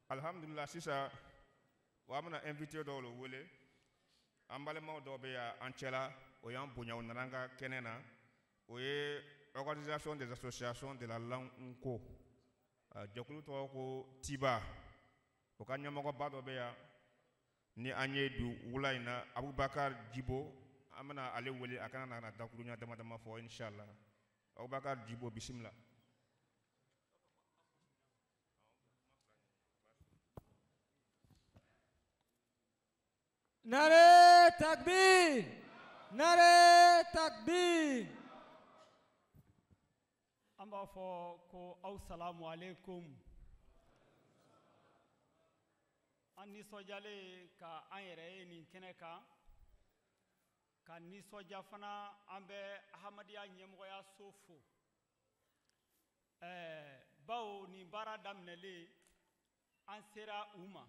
alhamdulillah sisa wa amana invité dɔw le wele an balimaw dɔw bɛ yan an cɛla o y'an bonya o nana an ka kɛnɛ na o ye organisation des associations de la langue nko jɛkulu tɔgɔ ko tiba o ka ɲɛmɔgɔba dɔ bɛ yan ni an ye du wula in na abubakar jibo an bɛna ale wele a kana na dakuruɲa dama dama fɔ inshallah abubakar jibo bisimila. Nare takbir! Nare takbir! An b'a fɔ ko aw salamu alaikum. An nisɔndiyalen ka an yɛrɛ ye nin kɛnɛ kan ka nisɔndiya fana an bɛ Ahmadiyya ɲɛmɔgɔyaso fo. Bawo nin baara daminɛlen an sera u ma.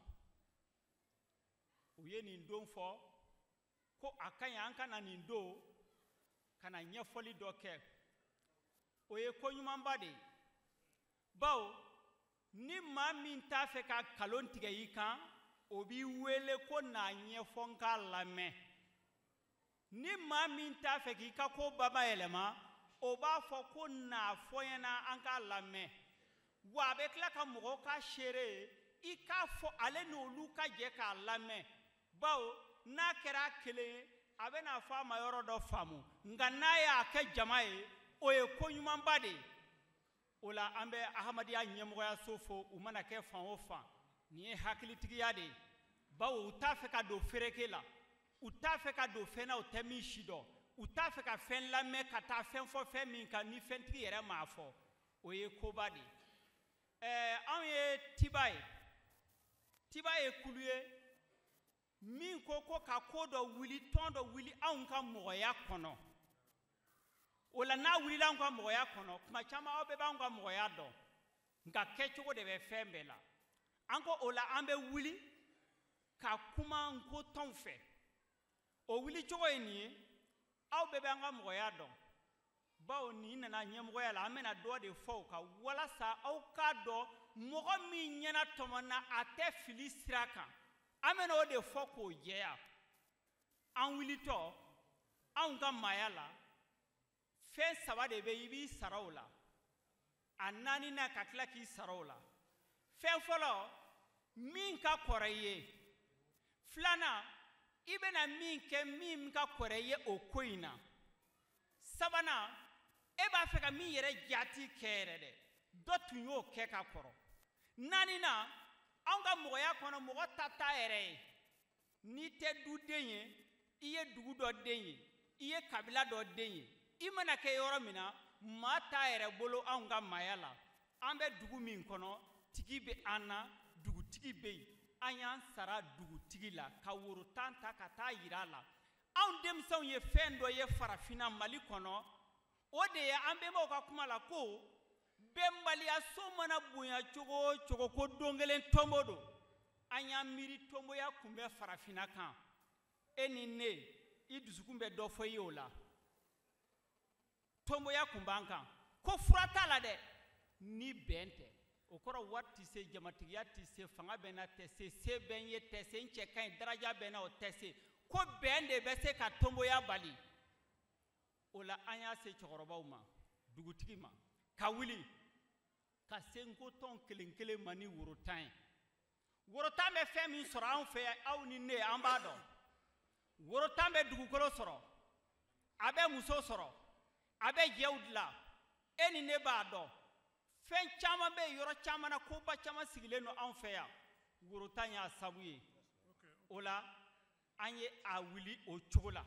U ye nin don fɔ ko a ka ɲi an ka na nin don ka na ɲɛfɔli dɔ kɛ. O ye ko ɲumanba de ye. Bawo ni maa min t'a fɛ ka kalon tigɛ i kan o b'i wele ko n'a ɲɛfɔ n k'a lamɛn. Ni maa min t'a fɛ k'i ka ko bamayɛlɛma o b'a fɔ ko n'a fɔ n ɲɛna an k'a lamɛn. Wa a bɛ tila ka mɔgɔw ka seere i k'a fɔ ale n'olu ka jɛ k'a lamɛn. Bawo n'a kɛra kelen ye a bɛ n'a fɔ a ma yɔrɔ dɔ faamu nka n'a y'a kɛ jama ye o ye ko ɲumanba de ye. O la an bɛ Ahmadiyya ɲɛmɔgɔyaso fo u mana kɛ fan o fan nin ye hakilitigiya de ye. Bawo u t'a fɛ ka don fereke la u t'a fɛ ka don fɛn na u tɛ min si dɔn u t'a fɛ ka fɛn lamɛn ka taa fɛn fɔ fɛn min kan ni fɛntigi yɛrɛ m'a fɔ o ye koba de ye. Anw ye tiba ye. Tiba ye kulu ye min ko ka ko dɔ wuli tɔn dɔ wuli anw ka mɔgɔya kɔnɔ. O la n'a wulila anw ka mɔgɔya kɔnɔ kuma caman aw bɛɛ b'anw ka mɔgɔya dɔn nka kɛcogo de bɛ fɛn bɛɛ la. An ko o la an bɛ wuli ka kuma nko tɔnw fɛ. O wuli cogo ye nin ye aw bɛɛ b'an ka mɔgɔya dɔn. Bawo nin nana ɲɛmɔgɔya la an bɛna dɔ de fɔ o kan walasa aw k'a dɔn mɔgɔ min ɲɛna tɔmɔna a tɛ fili sira kan. An bɛna o de fɔ k'o jɛya. An wulitɔ anw ka maaya la fɛn saba de bɛ i b'i sara o la. A naaninan ka tila k'i sara o la. Fɛn fɔlɔ min ka kɔrɔ i ye. Filanan i bɛna min kɛ min ka kɔrɔ i ye o ko in na. Sabanan e b'a fɛ ka min yɛrɛ jaati kɛ yɛrɛ dɛ dɔ tun y'o kɛ ka kɔrɔ. Naaninan anw ka mɔgɔya kɔnɔ mɔgɔ ta t'a yɛrɛ ye. N'i tɛ duden ye i ye dugu dɔ den ye i ye kabila dɔ den ye i mana kɛ yɔrɔ min na maa t'a yɛrɛ bolo anw ka maaya la. An bɛ dugu min kɔnɔ tigi bɛ an na dugutigi bɛ yen an y'an sara dugutigi la ka worotan ta ka taa yira a la. Anw denmisɛnw ye fɛn dɔ ye farafinna Mali kɔnɔ o de ye an bɛnbaw ka kuma la ko bɛnbaliyaso mana bonya cogo o cogo ko don kelen tɔnbo don. An y'an miiri tɔnboya kun bɛ farafinna kan. E ni ne i dusukun bɛ dɔ fɔ i ye o la. Tɔnboya kun b'an kan ko fura t'a la dɛ ni bɛn tɛ. O kɔrɔ wari tɛ se jamatigiya tɛ se fanga bɛ na tɛ se se bɛ n ye tɛ se n cɛ ka ɲi daraja bɛ na o tɛ se ko bɛn de bɛ se ka tɔnboya bali. O la an y'a se cɛkɔrɔbaw ma dugutigi ma ka wuli ka se nko tɔn kelen kelen ma ni worotan ye. Worotan bɛ fɛn min sɔrɔ anw fɛ aw ni ne an b'a dɔn. Worotan bɛ dugukolo sɔrɔ a bɛ muso sɔrɔ a bɛ jɛw dilan e ni ne b'a dɔn. Fɛn caman bɛ yɔrɔ caman na koba caman sigilen don anw fɛ yan worotan y'a sabu ye. O la an ye a wuli o cogo la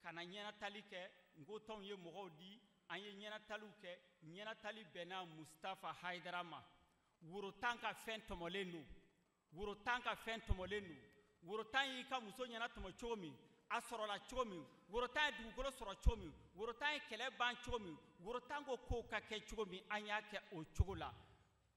ka na ɲɛnatali kɛ nko tɔnw ye mɔgɔw di an ye ɲɛnataliw kɛ ɲɛnatali bɛnna Mustafa Haidara ma. Worotan ka fɛn tɔmɔlen don. Worotan ka fɛn tɔmɔlen don. Worotan y'i ka muso ɲɛna tɔmɔ cogo min a sɔrɔla cogo min worotan ye dugukolo sɔrɔ cogo min worotan ye kɛlɛ ban cogo min worotan ko kow ka kɛ cogo min an y'a kɛ o cogo la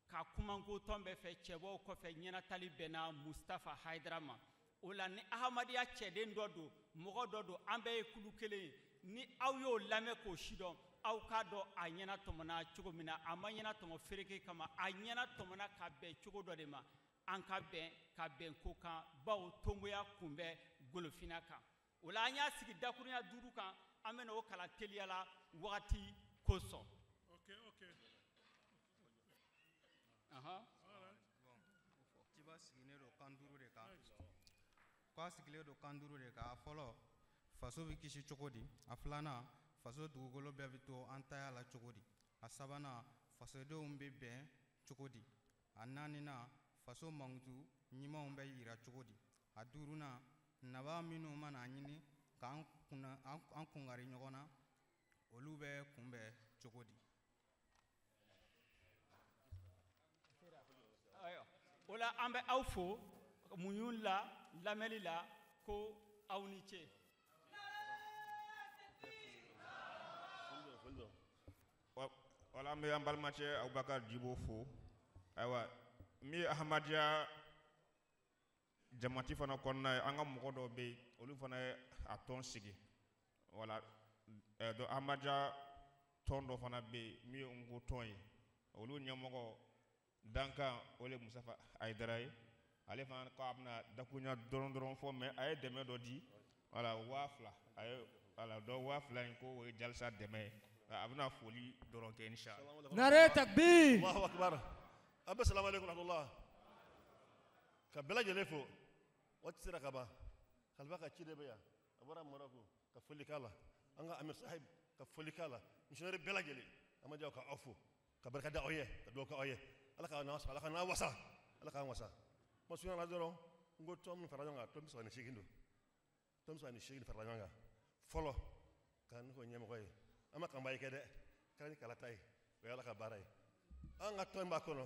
ka kuma nko tɔn bɛɛ fɛ cɛbɔw kɔfɛ ɲɛnatali bɛnna Mustafa Haidara ma. O la ni Ahmadiyya cɛden dɔ don mɔgɔ dɔ don an bɛɛ ye kulu kelen ye ni aw y'o lamɛn k'o sidɔn aw k'a dɔn a ɲɛna tɔmɔna cogo min na a ma ɲɛna tɔmɔ fereke kama a ɲɛna tɔmɔna ka bɛn cogo dɔ de ma an ka bɛn ko kan bawo tonboya kun bɛ golofina kan o la an y'a sigi dakurunya 5 kan an bɛna o kalan teliya la wagati kosɔn. Okay. Tiba sigilen don kan 5 de kan. Kwa sigilen don kan 5 de kan. Fɔlɔ faso bɛ kisi cogo di? A filanan faso dugukolo bɛɛ bɛ to an taya la cogo di? A sabanan fasodenw bɛ bɛn cogo di? A naaninan faso mankutu ɲumanw bɛ yira cogo di? A duurunan naba minnu mana ɲini k'an kungari ɲɔgɔn na olu bɛ kunbɛn cogo di? O la an bɛ aw fo muɲu la lamɛnni la ko aw ni ce. Wala an bɛ an balimacɛ Abubakar Jibo fo. Ayiwa min ye Ahmadiyya jamati fana kɔnɔna ye an ka mɔgɔ dɔw bɛ yen olu fana ye a tɔn sigi. Wala donc Ahmadiyya tɔn dɔ fana bɛ yen min ye Nko tɔn ye olu ɲɛmɔgɔ dankan o le Musafa Ayidara ye ale fana ko a bɛna dakuruɲa dɔrɔn fɔ mais a ye dɛmɛ dɔ di wala 2000 a ye wala dɔ 2000 in ko o ye Jalsa dɛmɛ ye a bɛna foli dɔrɔn kɛ inshallah. Nare takbir. Allahu akbar. Abba salamu alaikum rahmatullah. Ka bɛɛ lajɛlen fo waati sera ka ban kalifa ka ci de bɛ yan a bɔra Maroko ka foli k'a la an ka Amir Sahib ka foli k'a la missionnaire bɛɛ lajɛlen Ahmadiyyaw ka aw fo ka barika da aw ye ka dugawu kɛ aw ye ala ka n'aw wasa ala k'an wasa ma suɲɛ la dɔrɔn n ko tɔn min fara ɲɔgɔn kan tɔn 38 don tɔn 38 farala ɲɔgɔn kan fɔlɔ ka ne ko ɲɛmɔgɔ ye an ma kanba ye kɛ dɛ kɛra ni kalata ye o ye ala ka baara ye an ka tɔn b'a kɔnɔ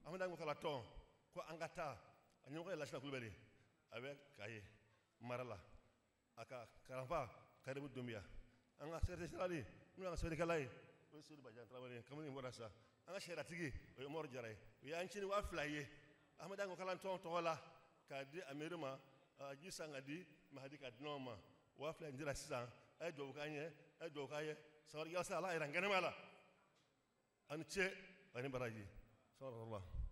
an bɛ ko kala tɔn ko an ka taa a ɲɛmɔgɔ ye Lasina Kulubali a bɛ Kaye mara la a ka karanfa Karimu Dunbiya an ka secrétaire général n'o y'an ka sɛbɛnnikɛla ye o ye Seydou Badiane Traoré kamalen bɔra sa an ka sariatigi o ye Umaru Jara ye u y'an cini 2000 ye Ahmadiyya ko kalan tɔn tɔgɔ la k'a di Amiru ma ji san ka di Mahadi ka di n'anw ma 2000 in dira sisan a ye dugawu k'an ye a ye dugawu k'an ye sabari yasa ala yɛrɛ kɛnɛma la a ni ce a ni baraji sallallahu